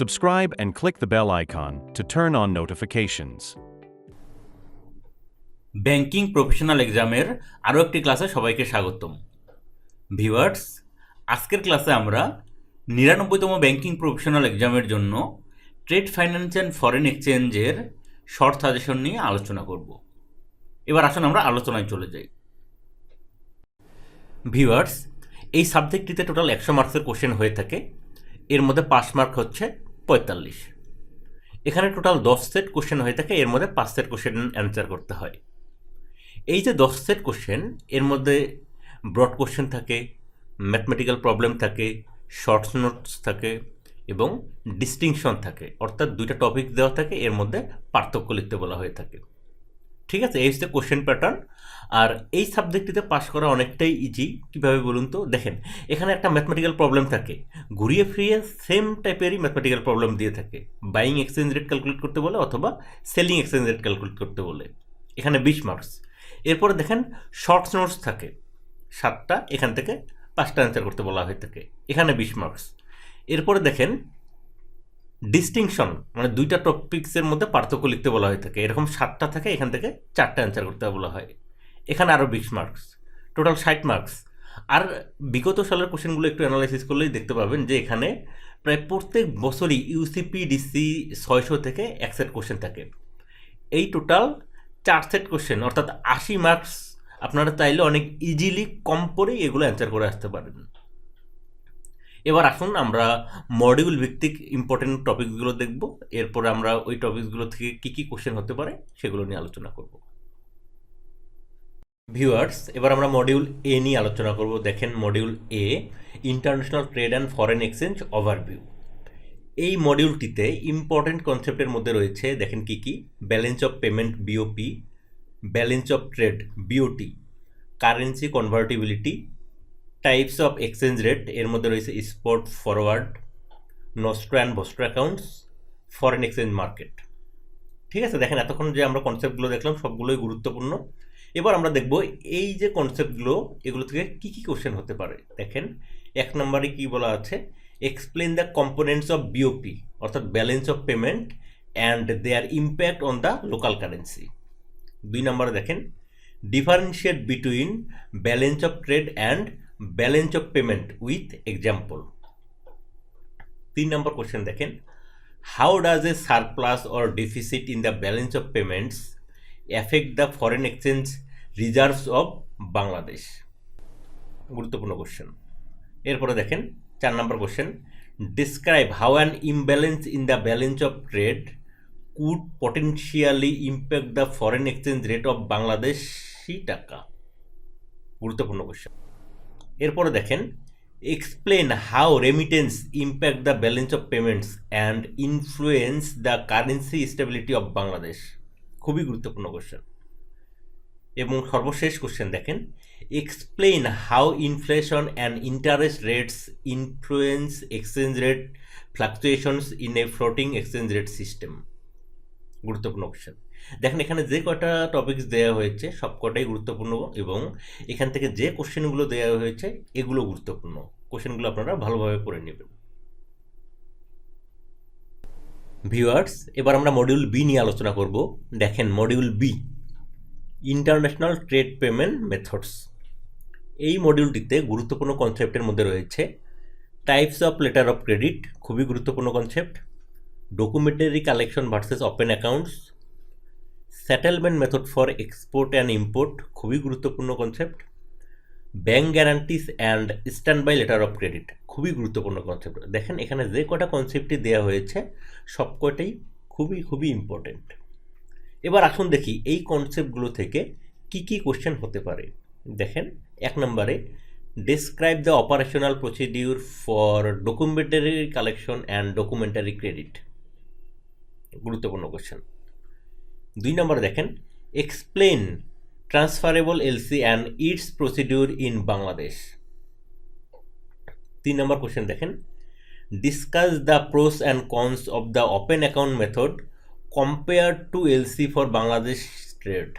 Subscribe and click the bell icon to turn on notifications. Banking professional এক্সামের আরও একটি ক্লাসে সবাইকে স্বাগতম। ভিউয়ার্স, আজকের ক্লাসে আমরা 99তম ব্যাংকিং প্রফেশনাল এক্সামের জন্য ট্রেড ফাইন্যান্স অ্যান্ড ফরেন এক্সচেঞ্জের শর্ট সাজেশন নিয়ে আলোচনা করব। এবার আসুন আমরা আলোচনায় চলে যাই। ভিউয়ার্স, এই সাবজেক্টটিতে টোটাল 100 মার্কসের কোশ্চেন হয়ে থাকে। এর মধ্যে পাস মার্ক হচ্ছে 45। এখানে টোটাল 10 সেট কোশ্চেন হয়ে থাকে, এর মধ্যে 5 সেট কোশ্চেন অ্যান্সার করতে হয়। এই যে 10 সেট কোশ্চেন, এর মধ্যে ব্রড কোশ্চেন থাকে, ম্যাথমেটিক্যাল প্রবলেম থাকে, শর্টস নোটস থাকে এবং ডিস্টিংশন থাকে, অর্থাৎ দুইটা টপিক দেওয়া থাকে, এর মধ্যে পার্থক্য লিখতে বলা হয়ে থাকে। ঠিক আছে, এই হচ্ছে কোশ্চেন প্যাটার্ন। আর এই সাবজেক্টটিতে পাস করা অনেকটাই ইজি। কীভাবে বলুন তো? দেখেন, এখানে একটা ম্যাথমেটিক্যাল প্রবলেম থাকে, ঘুরিয়ে ফিরিয়ে সেম টাইপেরই ম্যাথমেটিক্যাল প্রবলেম দিয়ে থাকে। বাইং এক্সচেঞ্জ রেট ক্যালকুলেট করতে বলে অথবা সেলিং এক্সচেঞ্জ রেট ক্যালকুলেট করতে বলে। এখানে 20 মার্কস। এরপরে দেখেন শর্টস নোটস থাকে 7টা, এখান থেকে 5টা অ্যান্সার করতে বলা হয়ে থাকে, এখানে 20 মার্কস। এরপরে দেখেন ডিস্টিংশন, মানে দুইটা টপিক্সের মধ্যে পার্থক্য লিখতে বলা হয়ে থাকে, এরকম 7টা থাকে, এখান থেকে 4টা অ্যান্সার করতে বলা হয়, এখানে আরও 20 মার্কস, টোটাল 60 মার্কস। আর বিগত সালের কোশ্চেনগুলো একটু অ্যানালাইসিস করলেই দেখতে পাবেন যে এখানে প্রায় প্রত্যেক বছরই ইউসিপিডিসি 600 থেকে 1 সেট কোশ্চেন থাকে। এই টোটাল 4 সেট কোশ্চেন, অর্থাৎ 80 মার্কস। আপনারা চাইলে অনেক ইজিলি কম পরেই এগুলো অ্যান্সার করে আসতে পারেন। এবার আসুন আমরা মডিউল ভিত্তিক ইম্পর্টেন্ট টপিকসগুলো দেখব, এরপরে আমরা ওই টপিকসগুলো থেকে কী কী কোশ্চেন হতে পারে সেগুলো নিয়ে আলোচনা করব। ভিউয়ার্স, এবার আমরা মডিউল এ নিয়ে আলোচনা করব। দেখেন, module A international trade and foreign exchange overview. এই মডিউলটিতে ইম্পর্টেন্ট কনসেপ্টের মধ্যে রয়েছে, দেখেন কি কি: balance of payment BOP, balance of trade BOT, currency convertibility, types of exchange rate, এর মধ্যে রয়েছে spot forward, nostro and vostro accounts, foreign exchange market. ঠিক আছে, দেখেন এতক্ষণ যে আমরা কনসেপ্টগুলো দেখলাম সবগুলোই গুরুত্বপূর্ণ। এবার আমরা দেখব এই যে কনসেপ্টগুলো, এগুলো থেকে কী কী কোশ্চেন হতে পারে। দেখেন, 1 নম্বরে কি বলা আছে: explain the components of BOP, অর্থাৎ balance of payment and their impact on the local currency. 2 নম্বরে দেখেন, differentiate between balance of trade and balance of payment with example. 3 নম্বর কোশ্চেন দেখেন, how does a surplus or deficit in the balance of payments effect the foreign exchange reserves of Bangladesh. গুরুত্বপূর্ণ question. এরপরে দেখেন 4 নম্বর question, describe how an imbalance in the balance of trade could potentially impact the foreign exchange rate of Bangladeshi টাকা। গুরুত্বপূর্ণ question. এরপরে দেখেন, explain how remittance impact the balance of payments and influence the currency stability of Bangladesh. খুবই গুরুত্বপূর্ণ question. এবং সর্বশেষ question দেখেন, explain how inflation and interest rates influence exchange rate ফ্লাকচুয়েশনস in a floating exchange rate system. গুরুত্বপূর্ণ question. দেখেন, এখানে যে কটা টপিকস দেওয়া হয়েছে সব কটাই গুরুত্বপূর্ণ এবং এখান থেকে যে কোশ্চেনগুলো দেওয়া হয়েছে এগুলো গুরুত্বপূর্ণ। কোশ্চেনগুলো আপনারা ভালোভাবে পড়ে নেবেন। ভিউয়ার্স, এবার আমরা মডিউল বি নিয়ে আলোচনা করব। দেখেন, module B international trade payment methods. এই মডিউলটিতে গুরুত্বপূর্ণ কনসেপ্টের মধ্যে রয়েছে types of letter of credit, খুবই গুরুত্বপূর্ণ concept, documentary collection versus open accounts, settlement method for export and import, খুবই গুরুত্বপূর্ণ concept, bank guarantees and standby letter of credit, খুবই গুরুত্বপূর্ণ কনসেপ্ট। দেখেন, এখানে যে কটা কনসেপ্টই দেওয়া হয়েছে সব কটাই খুবই খুবই ইম্পর্টেন্ট। এবার আসুন দেখি এই কনসেপ্টগুলো থেকে কি কি কোশ্চেন হতে পারে। দেখেন, 1 নম্বরে describe the operational procedure for documentary collection and documentary credit. গুরুত্বপূর্ণ কোশ্চেন। 2 নম্বরে দেখেন, explain transferable LC and its procedure in Bangladesh. 3 নম্বর কোশ্চেন দেখেন, discuss the pros and cons of the open account method compare to LC for Bangladesh trade.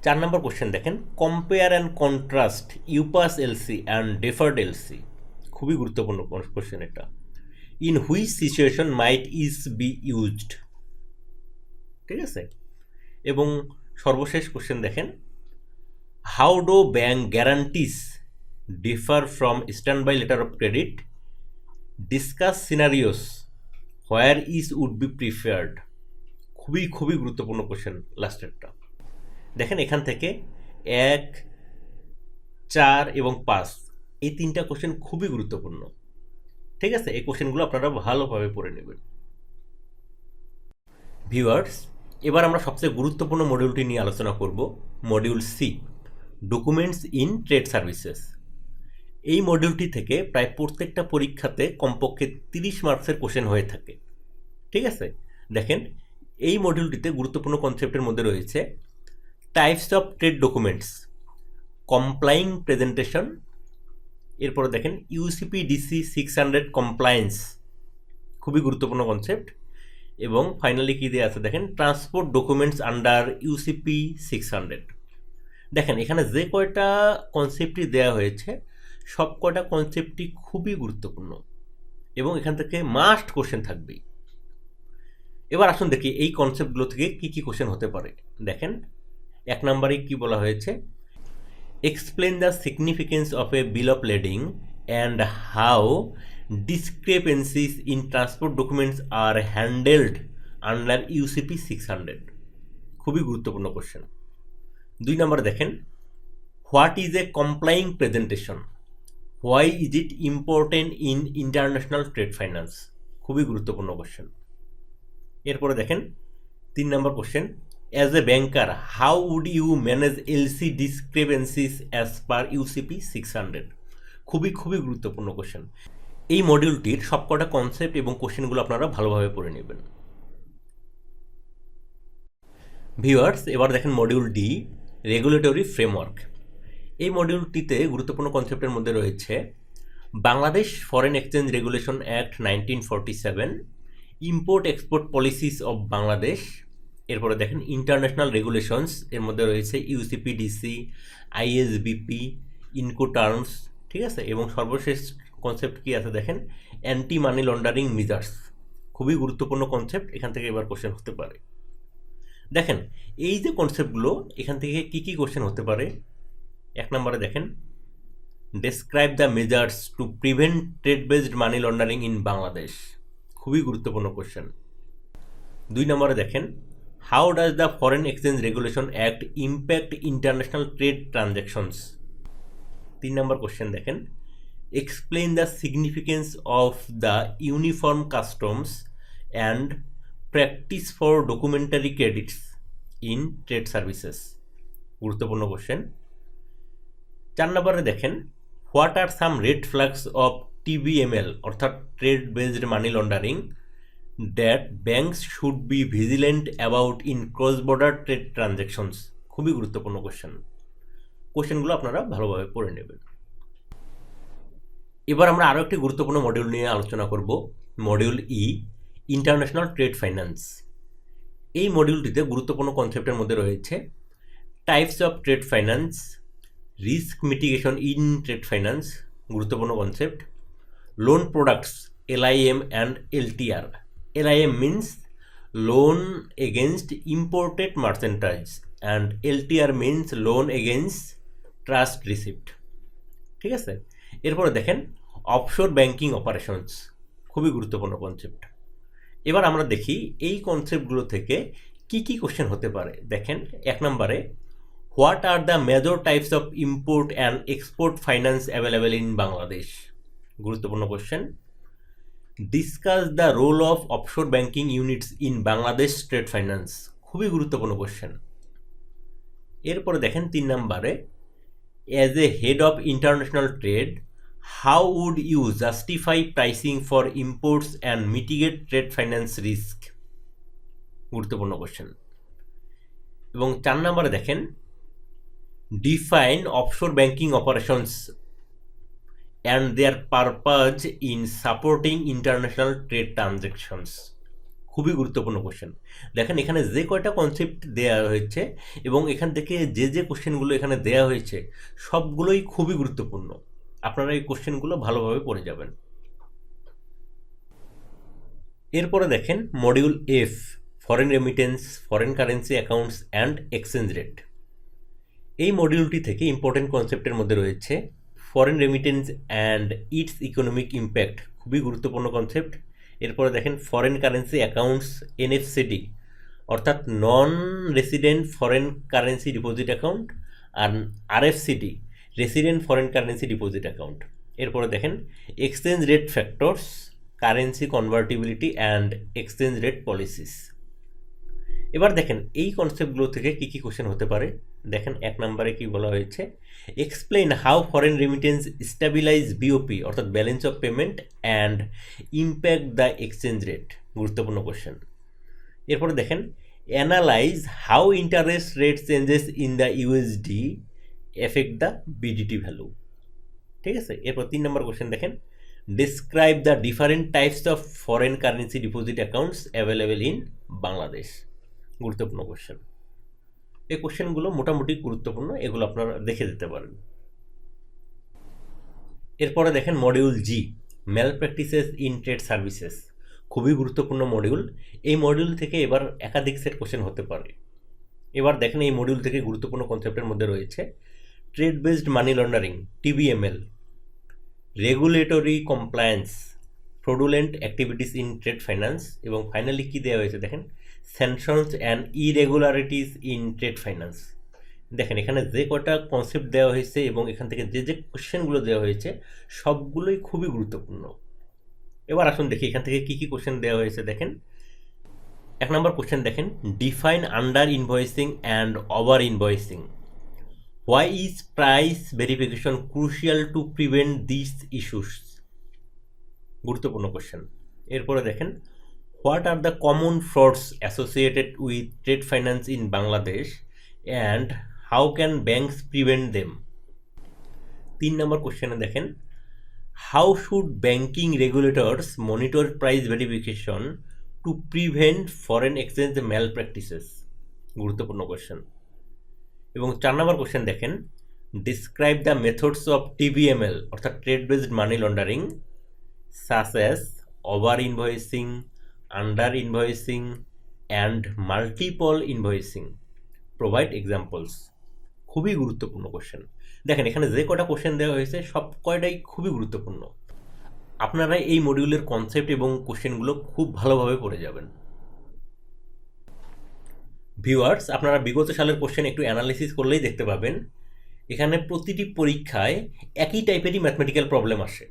4 নম্বর question দেখেন, compare and contrast ইউপাস LC and deferred LC. খুবই গুরুত্বপূর্ণ question এটা। In which situation might is be used, ঠিক আছে। এবং সর্বশেষ কোশ্চেন দেখেন, how do bank guarantees differ from standby letter of credit, discuss scenarios where is would be preferred. খুবই খুবই গুরুত্বপূর্ণ কোশ্চেন লাস্টেরটা। দেখেন এখান থেকে 1, 4 এবং 5 এই 3টা কোশ্চেন খুবই গুরুত্বপূর্ণ, ঠিক আছে। এই কোশ্চেনগুলো আপনারা ভালোভাবে পড়ে নেবেন। ভিউয়ার্স, এবার আমরা সবচেয়ে গুরুত্বপূর্ণ মডিউলটি নিয়ে আলোচনা করব, module C, documents in trade services. এই মডিউলটি থেকে প্রায় প্রত্যেকটা পরীক্ষাতে কমপক্ষে 30 মার্কসের কোশ্চেন হয়ে থাকে, ঠিক আছে। দেখেন এই মডিউলটিতে গুরুত্বপূর্ণ কনসেপ্টের মধ্যে রয়েছে types of trade documents, কমপ্লাইং presentation, এরপরে দেখেন ইউসিপি ডিসি 600 কমপ্লায়েন্স, খুবই গুরুত্বপূর্ণ কনসেপ্ট। এবং ফাইনালি কী দেওয়া আছে দেখেন, ট্রান্সপোর্ট ডকুমেন্টস আন্ডার ইউসিপি 600। দেখেন এখানে যে কয়টা কনসেপ্টই দেওয়া হয়েছে সব কয়টা কনসেপ্টই খুবই গুরুত্বপূর্ণ এবং এখান থেকে মাস্ট কোশ্চেন থাকবেই। এবার আসুন দেখি এই কনসেপ্টগুলো থেকে কী কী কোশ্চেন হতে পারে। দেখেন 1 নম্বরে কি বলা হয়েছে, explain the significance of a bill of lading and how discrepancies in transport documents are handled under UCP 600। খুবই গুরুত্বপূর্ণ কোশ্চেন। 2 নম্বরে দেখেন, what is a complying presentation, why is it important in international trade finance, খুবই গুরুত্বপূর্ণ question. এরপরে দেখেন 3 নম্বর question, as a banker how would you manage LC discrepancies as per UCP 600, খুবই খুবই গুরুত্বপূর্ণ কোশ্চেন। এই মডিউলটির সবকটা কনসেপ্ট এবং কোশ্চেনগুলো আপনারা ভালোভাবে পড়ে নেবেন। ভিউয়ার্স, এবার দেখেন মডিউল ডি, রেগুলেটরি ফ্রেমওয়ার্ক। এই মডিউলটিতে গুরুত্বপূর্ণ কনসেপ্টের মধ্যে রয়েছে Bangladesh foreign exchange regulation act 1947, import export policies of Bangladesh, এরপরে দেখেন ইন্টারন্যাশনাল রেগুলেশনস, এর মধ্যে রয়েছে ইউসিপি ডিসি, আইএসবিপি, ইনকো টার্মস, ঠিক আছে। এবং সর্বশেষ কনসেপ্ট কি আছে দেখেন, অ্যান্টি মানি লন্ডারিং মেজার্স, খুবই গুরুত্বপূর্ণ কনসেপ্ট, এখান থেকে এবার কোশ্চেন হতে পারে। দেখেন এই যে কনসেপ্টগুলো এখান থেকে কি কি কোশ্চেন হতে পারে। 1 নম্বরে দেখেন, describe the measures to prevent trade based money laundering in Bangladesh, খুবই গুরুত্বপূর্ণ কোশ্চেন। 2 নম্বরে দেখেন, how does the foreign exchange regulation act impact international trade transactions. 3 নম্বর কোশ্চেন দেখেন, explain the significance of the uniform customs and practice for documentary credits in trade services, গুরুত্বপূর্ণ question. 4 নম্বরে দেখেন, what are some red flags of TBML অর্থাৎ trade based money laundering that banks should be vigilant about in cross border trade transactions, খুবই গুরুত্বপূর্ণ question. কোশ্চেনগুলো আপনারা ভালোভাবে পড়ে নেবেন। এবার আমরা আরও একটি গুরুত্বপূর্ণ মডিউল নিয়ে আলোচনা করব, module E, international trade finance. এই মডিউলটিতে গুরুত্বপূর্ণ কনসেপ্টের মধ্যে রয়েছে types of trade finance, risk mitigation in trade finance, গুরুত্বপূর্ণ concept, loan products LIM and LTR. LIM means loan against imported merchandise and LTR means loan against trust receipt, ঠিক আছে। এরপরে দেখেন অফশোর ব্যাংকিং অপারেশনস, খুবই গুরুত্বপূর্ণ concept. এবার আমরা দেখি এই কনসেপ্টগুলো থেকে কি কি কোশ্চেন হতে পারে। দেখেন 1 নম্বরে, what are the major types of import and export finance available in Bangladesh, গুরুত্বপূর্ণ question. Discuss the role of offshore banking units in Bangladesh trade finance, খুবই গুরুত্বপূর্ণ কোশ্চেন। এরপরে দেখেন 3 নম্বরে, as a head of international trade, how would you justify pricing for imports and mitigate trade finance risk, গুরুত্বপূর্ণ question. এবং 4 নম্বরে দেখেন, define offshore banking operations and their purpose in supporting international trade transactions, খুবই গুরুত্বপূর্ণ question. দেখেন এখানে যে কয়টা কনসেপ্ট দেওয়া হয়েছে এবং এখান থেকে যে কোশ্চেনগুলো এখানে দেওয়া হয়েছে সবগুলোই খুবই গুরুত্বপূর্ণ, আপনারা এই কোশ্চেনগুলো ভালোভাবে পড়ে যাবেন। এরপরে দেখেন module F, foreign remittance, foreign currency accounts and exchange rate. এই মডিউলটি থেকে ইম্পর্টেন্ট কনসেপ্টের মধ্যে রয়েছে foreign remittance and it's economic impact, খুবই গুরুত্বপূর্ণ কনসেপ্ট। এরপরে দেখেন ফরেন কারেন্সি অ্যাকাউন্টস, এনএফসিডি অর্থাৎ non resident foreign currency deposit account, আর RFCD resident foreign currency deposit account. এরপরে দেখেন exchange rate factors, currency convertibility and exchange rate policies. এবার দেখেন এই কনসেপ্টগুলো থেকে কী কী কোশ্চেন হতে পারে। দেখেন 1 নম্বরে কি বলা হয়েছে, explain how foreign remittance stabilize BOP অর্থাৎ balance of payment and impact the exchange rate, গুরুত্বপূর্ণ কোশ্চেন। এরপরে দেখেন analyze how interest rate changes in the USD effect the BDT value, ঠিক আছে। এরপর 3 নম্বর কোশ্চেন দেখেন, describe the different types of foreign currency deposit accounts available in Bangladesh, গুরুত্বপূর্ণ question. এই কোশ্চেনগুলো মোটামুটি গুরুত্বপূর্ণ, এগুলো আপনারা দেখে দিতে পারেন। এরপরে দেখেন module G, malpractices in trade services, খুবই গুরুত্বপূর্ণ মডিউল। এই মডিউল থেকে এবার একাধিক সেট কোশ্চেন হতে পারে। এবার দেখেন এই মডিউল থেকে গুরুত্বপূর্ণ কনসেপ্টের মধ্যে রয়েছে trade based money laundering, TBML, regulatory compliance, fraudulent activities in trade finance, এবং ফাইনালি কী দেওয়া হয়েছে দেখেন sanctions and irregularities in trade finance. দেখেন এখানে যে কটা কনসেপ্ট দেওয়া হয়েছে এবং এখান থেকে যে যে কোশ্চেনগুলো দেওয়া হয়েছে সবগুলোই খুবই গুরুত্বপূর্ণ। এবার আসুন দেখি এখান থেকে কী কী কোশ্চেন দেওয়া হয়েছে। দেখেন 1 নম্বর কোশ্চেন দেখেন, define under invoicing and over invoicing, why is price verification crucial to prevent this issues, গুরুত্বপূর্ণ কোশ্চেন। এরপরে দেখেন what are the common frauds associated with trade finance in Bangladesh and how can banks prevent them. 3 নম্বর কোশ্চেনে দেখেন, how should banking regulators monitor price verification to prevent foreign exchange malpractices, গুরুত্বপূর্ণ question. এবং 4 নম্বর question দেখেন, describe the methods of TBML অর্থাৎ trade based money laundering such as over invoicing, under invoicing and multiple invoicing, provide examples, খুবই গুরুত্বপূর্ণ question. দেখেন এখানে যে কটা কোশ্চেন দেওয়া হয়েছে সব কয়টাই খুবই গুরুত্বপূর্ণ। আপনারা এই মডিউলের কনসেপ্ট এবং কোশ্চেনগুলো খুব ভালোভাবে পড়ে যাবেন। ভিউয়ার্স, আপনারা বিগত সালের কোশ্চেন একটু অ্যানালিসিস করলেই দেখতে পাবেন এখানে প্রতিটি পরীক্ষায় একই টাইপেরই ম্যাথমেটিক্যাল প্রবলেম আসে।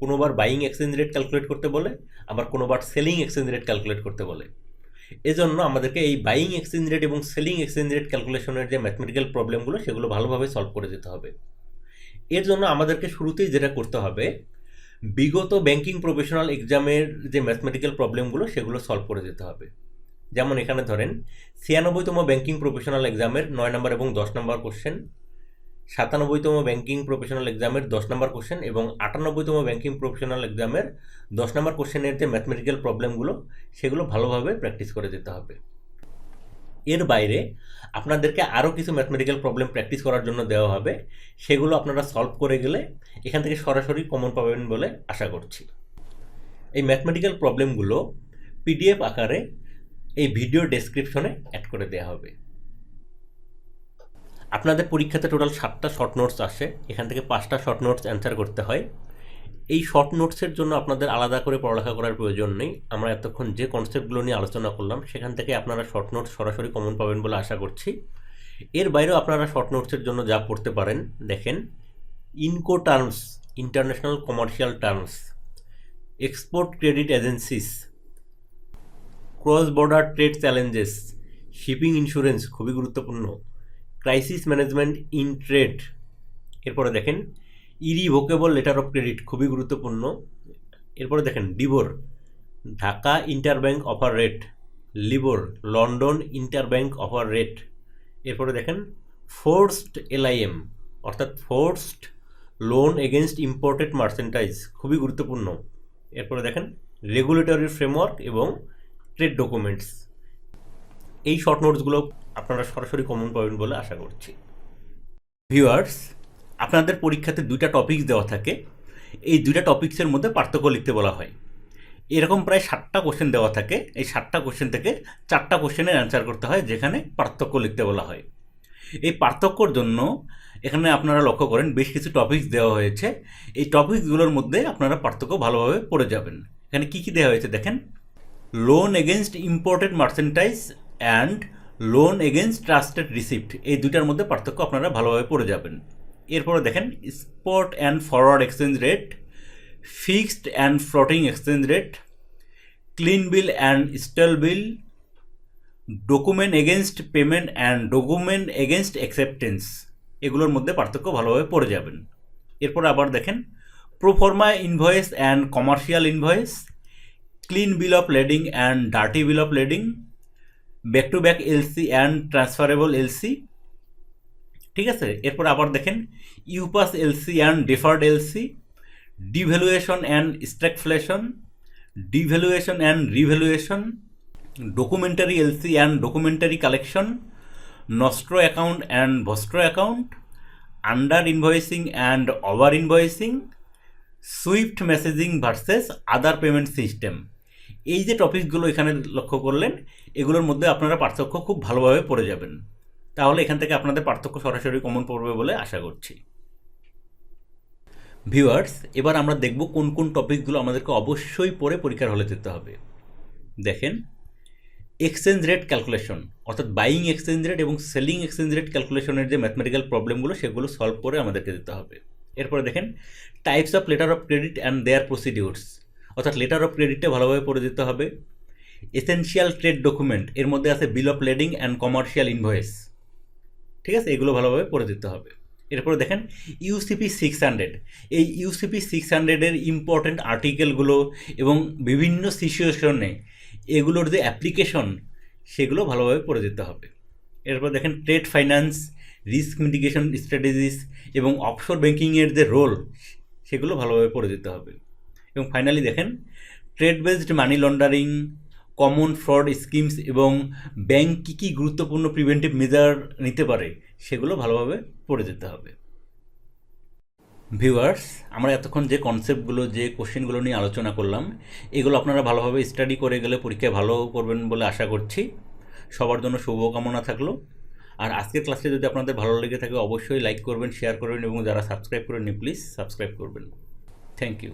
কোনোবার বাইং এক্সচেঞ্জ রেট ক্যালকুলেট করতে বলে, আবার কোনোবার সেলিং এক্সচেঞ্জ রেট ক্যালকুলেট করতে বলে। এজন্য আমাদেরকে এই বাইং এক্সচেঞ্জ রেট এবং সেলিং এক্সচেঞ্জ রেট ক্যালকুলেশনের যে ম্যাথমেটিক্যাল প্রবলেমগুলো সেগুলো ভালোভাবে সলভ করে যেতে হবে। এর জন্য আমাদেরকে শুরুতেই যেটা করতে হবে, বিগত ব্যাংকিং প্রফেশনাল এক্সামের যে ম্যাথমেটিক্যাল প্রবলেমগুলো সেগুলো সলভ করে যেতে হবে। যেমন এখানে ধরেন 96তম ব্যাংকিং প্রফেশনাল এক্সামের 9 নম্বর এবং 10 নম্বর কোশ্চেন, 97তম ব্যাংকিং প্রফেশনাল এক্সামের 10 নম্বর কোশ্চেন এবং 98তম ব্যাংকিং প্রফেশনাল এক্সামের 10 নম্বর কোশ্চেনের যে ম্যাথমেটিক্যাল প্রবলেমগুলো সেগুলো ভালোভাবে প্র্যাকটিস করে যেতে হবে। এর বাইরে আপনাদেরকে আরও কিছু ম্যাথমেটিক্যাল প্রবলেম প্র্যাকটিস করার জন্য দেওয়া হবে, সেগুলো আপনারা সলভ করে গেলে এখান থেকে সরাসরি কমন পাবেন বলে আশা করছি। এই ম্যাথমেটিক্যাল প্রবলেমগুলো পিডিএফ আকারে এই ভিডিও ডেসক্রিপশনে অ্যাড করে দেওয়া হবে। আপনাদের পরীক্ষাতে টোটাল 7টা শর্ট নোটস আসে, এখান থেকে 5টা শর্ট নোটস অ্যান্সার করতে হয়। এই শর্ট নোটসের জন্য আপনাদের আলাদা করে পড়ালেখা করার প্রয়োজন নেই। আমরা এতক্ষণ যে কনসেপ্টগুলো নিয়ে আলোচনা করলাম সেখান থেকে আপনারা শর্ট নোটস সরাসরি কমন পাবেন বলে আশা করছি। এর বাইরেও আপনারা শর্ট নোটসের জন্য যা পড়তে পারেন, দেখেন Incoterms, international commercial terms, export credit agencies, cross border trade challenges, shipping insurance খুবই গুরুত্বপূর্ণ, ক্রাইসিস ম্যানেজমেন্ট ইন ট্রেড। এরপরে দেখেন ইরিভোকেবল লেটার অফ ক্রেডিট খুবই গুরুত্বপূর্ণ। এরপরে দেখেন DIBOR, Dhaka interbank offer rate, LIBOR, London interbank offer rate. এরপরে দেখেন ফোর্সড এলআইএম অর্থাৎ forced loan against imported merchandise খুবই গুরুত্বপূর্ণ। এরপরে দেখেন রেগুলেটরি ফ্রেমওয়ার্ক এবং ট্রেড ডকুমেন্টস। এই শর্ট নোটসগুলো আপনারা সরাসরি কমন পাবেন বলে আশা করছি। ভিউয়ার্স, আপনাদের পরীক্ষাতে 2টা টপিকস দেওয়া থাকে, এই 2টা টপিক্সের মধ্যে পার্থক্য লিখতে বলা হয়। এরকম প্রায় 7টা কোশ্চেন দেওয়া থাকে। এই 7টা কোশ্চেন থেকে 4টা কোশ্চেনের অ্যান্সার করতে হয়, যেখানে পার্থক্য লিখতে বলা হয়। এই পার্থক্যর জন্য এখানে আপনারা লক্ষ্য করেন বেশ কিছু টপিকস দেওয়া হয়েছে। এই টপিকসগুলোর মধ্যে আপনারা পার্থক্য ভালোভাবে পড়ে যাবেন। এখানে কী কী দেওয়া হয়েছে দেখেন, loan against imported merchandise and loan against trusted receipt, এই দুইটার মধ্যে পার্থক্য আপনারা ভালোভাবে পড়ে যাবেন। এরপরে দেখেন spot and forward exchange rate, fixed and floating exchange rate, clean bill and stale bill, document against payment and document against acceptance, এগুলোর মধ্যে পার্থক্য ভালোভাবে পড়ে যাবেন। এরপর আবার দেখেন proforma invoice and commercial invoice, clean bill of lading and dirty bill of lading, back to back LC and transferable LC. ঠিক আছে, এরপর আবার দেখেন UPAS LC and deferred LC, devaluation and stagflation, devaluation and revaluation, documentary LC and documentary collection, nostro account and Vostro account, under invoicing and over invoicing, Swift messaging versus other payment system. এই যে টপিকগুলো এখানে লক্ষ্য করলেন, এগুলোর মধ্যে আপনারা পার্থক্য খুব ভালোভাবে পড়ে যাবেন। তাহলে এখান থেকে আপনাদের পার্থক্য সরাসরি কমন পড়বে বলে আশা করছি। ভিউয়ার্স, এবার আমরা দেখব কোন কোন টপিকগুলো আমাদেরকে অবশ্যই পড়ে পরীক্ষার হলে যেতে হবে। দেখেন এক্সচেঞ্জ রেট ক্যালকুলেশন, অর্থাৎ বাইং এক্সচেঞ্জ রেট এবং সেলিং এক্সচেঞ্জ রেট ক্যালকুলেশনের যে ম্যাথমেটিক্যাল প্রবলেমগুলো সেগুলো সলভ করে আমাদেরকে দিতে হবে। এরপরে দেখেন types of letter of credit and their procedures, অর্থাৎ লেটার অফ ক্রেডিটটা ভালোভাবে পড়ে দিতে হবে। এসেনশিয়াল ট্রেড ডকুমেন্ট, এর মধ্যে আছে bill of lading and commercial invoice. ঠিক আছে, এগুলো ভালোভাবে পড়ে দিতে হবে। এরপরে দেখেন ইউসিপি 600, এই ইউসিপি 600-এর ইম্পর্টেন্ট আর্টিকেলগুলো এবং বিভিন্ন সিচুয়েশনে এগুলোর যে অ্যাপ্লিকেশন সেগুলো ভালোভাবে পড়ে যেতে হবে। এরপর দেখেন trade finance, risk mitigation strategies এবং অফশোর ব্যাঙ্কিংয়ের যে রোল সেগুলো ভালোভাবে পড়ে যেতে হবে। এবং ফাইনালি দেখেন trade based money laundering, common fraud schemes এবং ব্যাংক কী কী গুরুত্বপূর্ণ প্রিভেন্টিভ মেজার নিতে পারে সেগুলো ভালোভাবে পড়ে যেতে হবে। ভিউয়ার্স, আমরা এতক্ষণ যে কনসেপ্টগুলো, যে কোশ্চেনগুলো নিয়ে আলোচনা করলাম, এগুলো আপনারা ভালোভাবে স্টাডি করে গেলে পরীক্ষায় ভালো করবেন বলে আশা করছি। সবার জন্য শুভকামনা থাকলো। আর আজকের ক্লাসে যদি আপনাদের ভালো লেগে থাকে অবশ্যই লাইক করবেন, শেয়ার করবেন এবং যারা সাবস্ক্রাইব করেননি প্লিজ সাবস্ক্রাইব করবেন। Thank you.